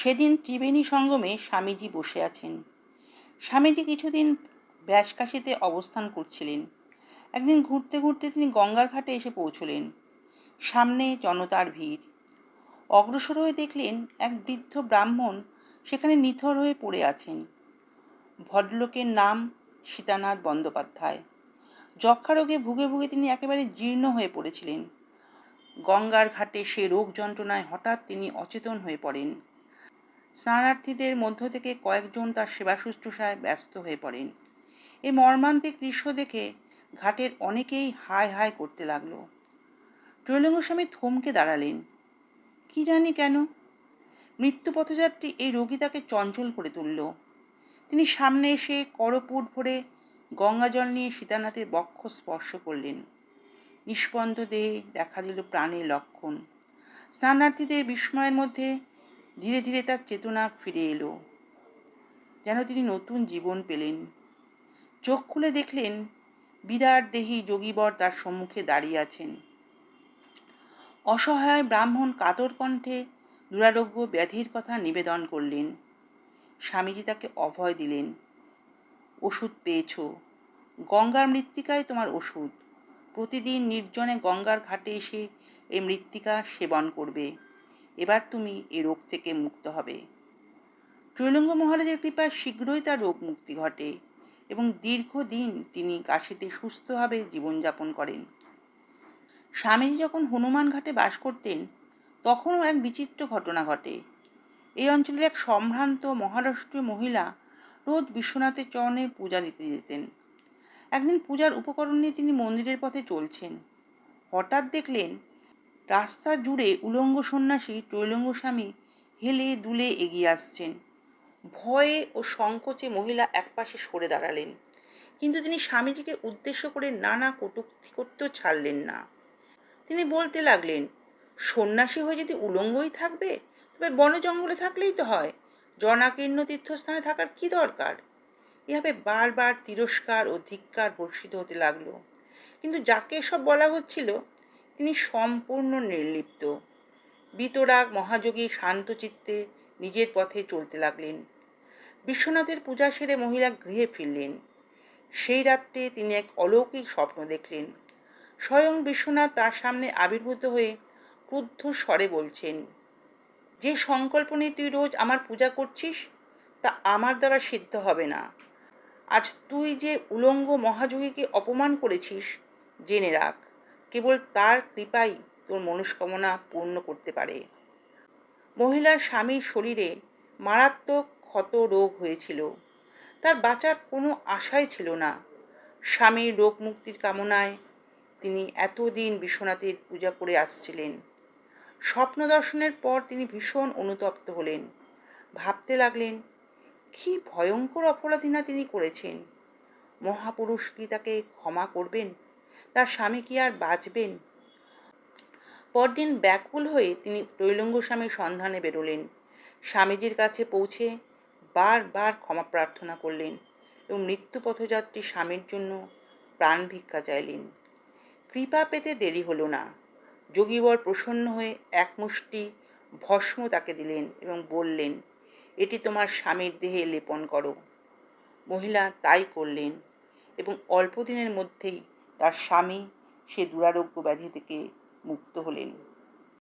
সেদিন ত্রিবেণী সঙ্গমে স্বামীজি বসে আছেন। স্বামীজি কিছুদিন ব্যাসকাশীতে অবস্থান করছিলেন। একদিন ঘুরতে ঘুরতে তিনি গঙ্গার ঘাটে এসে পৌঁছলেন। সামনে জনতার ভিড়। অগ্রসর হয়ে দেখলেন এক বৃদ্ধ ব্রাহ্মণ সেখানে নিথর হয়ে পড়ে আছেন। ভদ্রলোকের নাম সীতানাথ বন্দ্যোপাধ্যায়। যক্ষা রোগে ভুগে ভুগে তিনি একেবারে জীর্ণ হয়ে পড়েছিলেন। গঙ্গার ঘাটে সে রোগ যন্ত্রণায় হঠাৎ তিনি অচেতন হয়ে পড়েন। স্নানার্থীদের মধ্য থেকে কয়েকজন তার সেবা শুশ্রূষায় ব্যস্ত হয়ে পড়েন। এই মর্মান্তিক দৃশ্য দেখে ঘাটের অনেকেই হায় হায় করতে লাগলো। ত্রৈলঙ্গ স্বামী থমকে দাঁড়ালেন। কি জানি কেন মৃত্যু পথযাত্রী এই রোগী তাকে চঞ্চল করে তুলল। তিনি সামনে এসে করপুট ভরে গঙ্গাজল নিয়ে সীতানাথের বক্ষ স্পর্শ করলেন। নিষ্পন্দ দেহে দেখা দিল প্রাণের লক্ষণ। স্নানার্থীদের বিস্ময়ের মধ্যে ধীরে ধীরে তার চেতনা ফিরে এলো, যেন তিনি নতুন জীবন পেলেন। চোখ খুলে দেখলেন বিরাট দেহী যোগীবর তার সম্মুখে দাঁড়িয়ে আছেন। অসহায় ব্রাহ্মণ কাতর কণ্ঠে দুরারোগ্য ব্যাধির কথা নিবেদন করলেন। স্বামীজি তাকে অভয় দিলেন। ওষুধ পেয়েছ, গঙ্গার মৃত্তিকায় তোমার ওষুধ। প্রতিদিন নির্জনে গঙ্গার ঘাটে এসে এই মৃত্তিকা সেবন করবে। এবার তুমি এই রোগ থেকে মুক্ত হবে। ত্রৈলঙ্গ মহারাজের কৃপায় শীঘ্রই তার রোগ মুক্তি ঘটে এবং দীর্ঘদিন তিনি কাশীতে সুস্থভাবে জীবনযাপন করেন। স্বামীজি যখন হনুমান ঘাটে বাস করতেন তখনও এক বিচিত্র ঘটনা ঘটে। এই অঞ্চলের এক সম্ভ্রান্ত মহারাষ্ট্রীয় মহিলা রোজ বিশ্বনাথের চরণে পূজা দিতে যেতেন। একদিন পূজার উপকরণ নিয়ে তিনি মন্দিরের পথে চলছেন। হঠাৎ দেখলেন রাস্তা জুড়ে উলঙ্গ সন্ন্যাসী ত্রৈলঙ্গ স্বামী হেলে দুলে এগিয়ে আসছেন। ভয়ে ও সংকোচে মহিলা একপাশে সরে দাঁড়ালেন, কিন্তু তিনি স্বামীজিকে উদ্দেশ্য করে নানা কটূক্তি করতেও ছাড়লেন না। তিনি বলতে লাগলেন, সন্ন্যাসী হয়ে যদি উলঙ্গই থাকবে তবে বনে জঙ্গলে থাকলেই তো হয়, জনাকীর্ণ তীর্থস্থানে থাকার কি দরকার। এভাবে বারবার তিরস্কার ও ধিক্কার বর্ষিত হতে লাগলো, কিন্তু যাকে এসব বলা হচ্ছিল তিনি সম্পূর্ণ নির্লিপ্ত। বিতরাগ মহাযোগী শান্ত চিত্তে নিজের পথে চলতে লাগলেন। বিশ্বনাথের পূজা সেরে মহিলা গৃহে ফিরলেন। সেই রাত্রে তিনি এক অলৌকিক স্বপ্ন দেখলেন। স্বয়ং বিশ্বনাথ তার সামনে আবির্ভূত হয়ে ক্রুদ্ধ স্বরে বলছেন, যে সংকল্প নিয়ে তুই রোজ আমার পূজা করছিস তা আমার দ্বারা সিদ্ধ হবে না। আজ তুই যে উলঙ্গ মহাযোগীকে অপমান করেছিস, জেনে রাখ, কেবল তার কৃপাই তোর মনস্কামনা পূর্ণ করতে পারে। মহিলার স্বামীর শরীরে মারাত্মক ক্ষত রোগ হয়েছিল। তার বাঁচার কোনো আশাই ছিল না। স্বামীর রোগ মুক্তির কামনায় তিনি এতদিন বিশ্বনাথের পূজা করে আসছিলেন। স্বপ্ন দর্শনের পর তিনি ভীষণ অনুতপ্ত হলেন। ভাবতে লাগলেন, কি ভয়ঙ্কর অপরাধী না তিনি করেছেন। মহাপুরুষ কি তাকে ক্ষমা করবেন? তার স্বামী কি আর বাঁচবেন? পরদিন ব্যাকুল হয়ে তিনি ত্রৈলঙ্গ স্বামীর সন্ধানে বেরোলেন। স্বামীজির কাছে পৌঁছে বারবার ক্ষমা প্রার্থনা করলেন এবং মৃত্যু পথযাত্রী স্বামীর জন্য প্রাণ ভিক্ষা চাইলেন। কৃপা পেতে দেরি হলো না। যোগীবর প্রসন্ন হয়ে এক মুষ্টি ভস্ম তাকে দিলেন এবং বললেন, এটি তোমার স্বামীর দেহে লেপন করো। মহিলা তাই করলেন এবং অল্প দিনের মধ্যেই তার স্বামী সে দুরারোগ্য ব্যাধি থেকে মুক্ত হলেন।